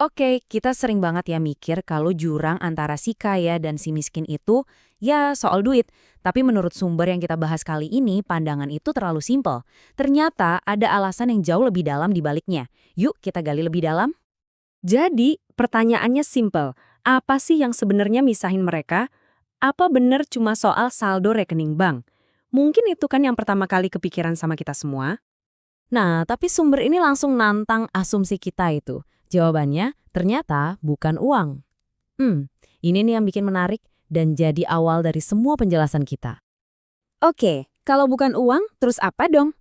Oke, kita sering banget ya mikir kalau jurang antara si kaya dan si miskin itu ya soal duit. Tapi menurut sumber yang kita bahas kali ini, pandangan itu terlalu simpel. Ternyata ada alasan yang jauh lebih dalam di baliknya. Yuk kita gali lebih dalam. Jadi, pertanyaannya simpel. Apa sih yang sebenarnya misahin mereka? Apa benar cuma soal saldo rekening bank? Mungkin itu kan yang pertama kali kepikiran sama kita semua. Nah, tapi sumber ini langsung nantang asumsi kita itu. Jawabannya ternyata bukan uang. Ini nih yang bikin menarik dan jadi awal dari semua penjelasan kita. Oke, kalau bukan uang, terus apa dong?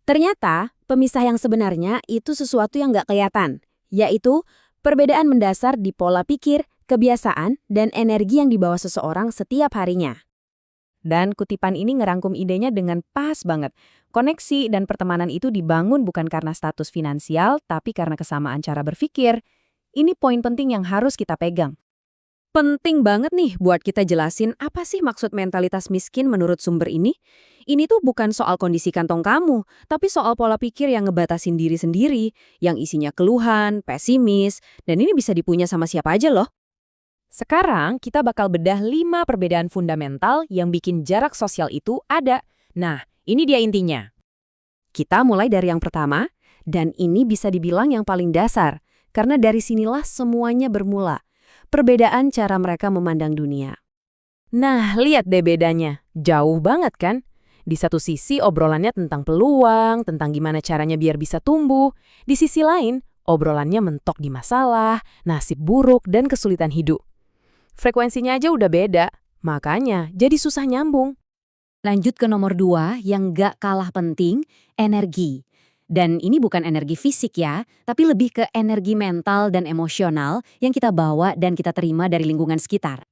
Ternyata, pemisah yang sebenarnya itu sesuatu yang nggak kelihatan, yaitu perbedaan mendasar di pola pikir, kebiasaan, dan energi yang dibawa seseorang setiap harinya. Dan kutipan ini ngerangkum idenya dengan pas banget. Koneksi dan pertemanan itu dibangun bukan karena status finansial, tapi karena kesamaan cara berpikir. Ini poin penting yang harus kita pegang. Penting banget nih buat kita jelasin apa sih maksud mentalitas miskin menurut sumber ini. Ini tuh bukan soal kondisi kantong kamu, tapi soal pola pikir yang ngebatasin diri sendiri, yang isinya keluhan, pesimis, dan ini bisa dipunya sama siapa aja loh. Sekarang kita bakal bedah 5 perbedaan fundamental yang bikin jarak sosial itu ada. Nah, ini dia intinya. Kita mulai dari yang pertama, dan ini bisa dibilang yang paling dasar, karena dari sinilah semuanya bermula. Perbedaan cara mereka memandang dunia. Nah, lihat deh bedanya. Jauh banget kan? Di satu sisi obrolannya tentang peluang, tentang gimana caranya biar bisa tumbuh. Di sisi lain, obrolannya mentok di masalah, nasib buruk, dan kesulitan hidup. Frekuensinya aja udah beda, makanya jadi susah nyambung. Lanjut ke nomor 2 yang gak kalah penting, energi. Dan ini bukan energi fisik ya, tapi lebih ke energi mental dan emosional yang kita bawa dan kita terima dari lingkungan sekitar.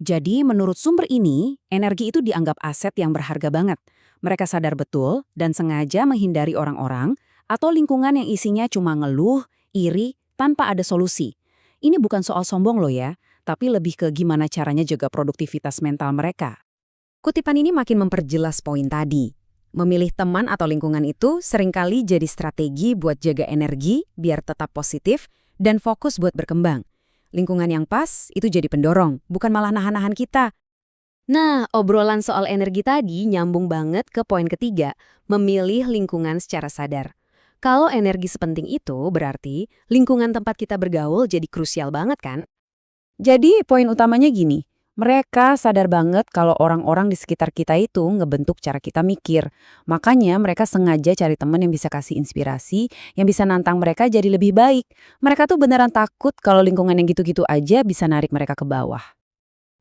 Jadi menurut sumber ini, energi itu dianggap aset yang berharga banget. Mereka sadar betul dan sengaja menghindari orang-orang atau lingkungan yang isinya cuma ngeluh, iri, tanpa ada solusi. Ini bukan soal sombong loh ya, tapi lebih ke gimana caranya jaga produktivitas mental mereka. Kutipan ini makin memperjelas poin tadi. Memilih teman atau lingkungan itu seringkali jadi strategi buat jaga energi biar tetap positif dan fokus buat berkembang. Lingkungan yang pas itu jadi pendorong, bukan malah nahan-nahan kita. Nah, obrolan soal energi tadi nyambung banget ke poin ketiga, memilih lingkungan secara sadar. Kalau energi sepenting itu, berarti lingkungan tempat kita bergaul jadi krusial banget kan? Jadi poin utamanya gini, mereka sadar banget kalau orang-orang di sekitar kita itu ngebentuk cara kita mikir. Makanya mereka sengaja cari teman yang bisa kasih inspirasi, yang bisa nantang mereka jadi lebih baik. Mereka tuh beneran takut kalau lingkungan yang gitu-gitu aja bisa narik mereka ke bawah.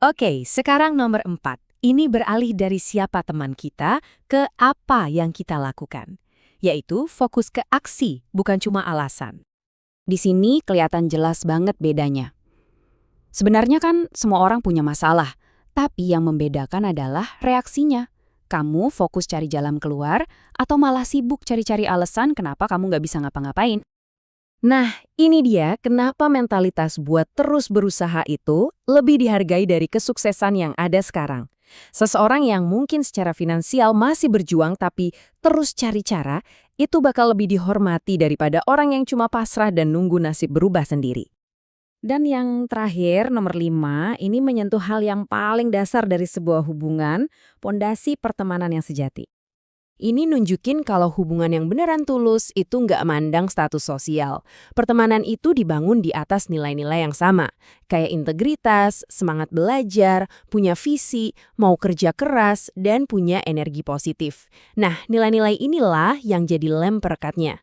Oke, sekarang nomor 4. Ini beralih dari siapa teman kita ke apa yang kita lakukan. Yaitu fokus ke aksi, bukan cuma alasan. Di sini kelihatan jelas banget bedanya. Sebenarnya kan semua orang punya masalah, tapi yang membedakan adalah reaksinya. Kamu fokus cari jalan keluar atau malah sibuk cari-cari alasan kenapa kamu nggak bisa ngapa-ngapain. Nah, ini dia kenapa mentalitas buat terus berusaha itu lebih dihargai dari kesuksesan yang ada sekarang. Seseorang yang mungkin secara finansial masih berjuang tapi terus cari cara, itu bakal lebih dihormati daripada orang yang cuma pasrah dan nunggu nasib berubah sendiri. Dan yang terakhir, nomor 5, ini menyentuh hal yang paling dasar dari sebuah hubungan, pondasi pertemanan yang sejati. Ini nunjukin kalau hubungan yang beneran tulus itu nggak mandang status sosial. Pertemanan itu dibangun di atas nilai-nilai yang sama, kayak integritas, semangat belajar, punya visi, mau kerja keras, dan punya energi positif. Nah, nilai-nilai inilah yang jadi lem perekatnya.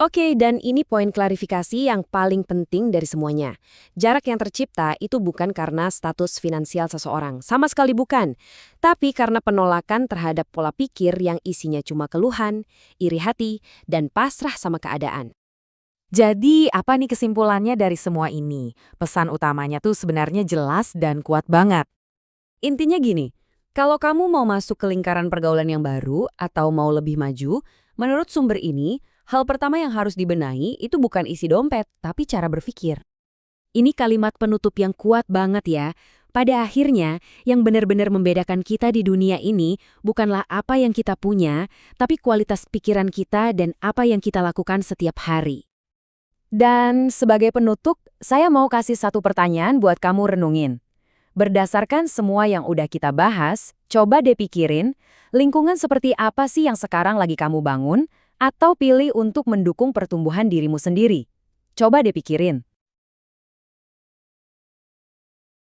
Oke, dan ini poin klarifikasi yang paling penting dari semuanya. Jarak yang tercipta itu bukan karena status finansial seseorang, sama sekali bukan. Tapi karena penolakan terhadap pola pikir yang isinya cuma keluhan, iri hati, dan pasrah sama keadaan. Jadi, apa nih kesimpulannya dari semua ini? Pesan utamanya tuh sebenarnya jelas dan kuat banget. Intinya gini, kalau kamu mau masuk ke lingkaran pergaulan yang baru atau mau lebih maju, menurut sumber ini, hal pertama yang harus dibenahi itu bukan isi dompet, tapi cara berpikir. Ini kalimat penutup yang kuat banget ya. Pada akhirnya, yang benar-benar membedakan kita di dunia ini bukanlah apa yang kita punya, tapi kualitas pikiran kita dan apa yang kita lakukan setiap hari. Dan sebagai penutup, saya mau kasih satu pertanyaan buat kamu renungin. Berdasarkan semua yang udah kita bahas, coba deh pikirin, lingkungan seperti apa sih yang sekarang lagi kamu bangun, atau pilih untuk mendukung pertumbuhan dirimu sendiri. Coba deh pikirin.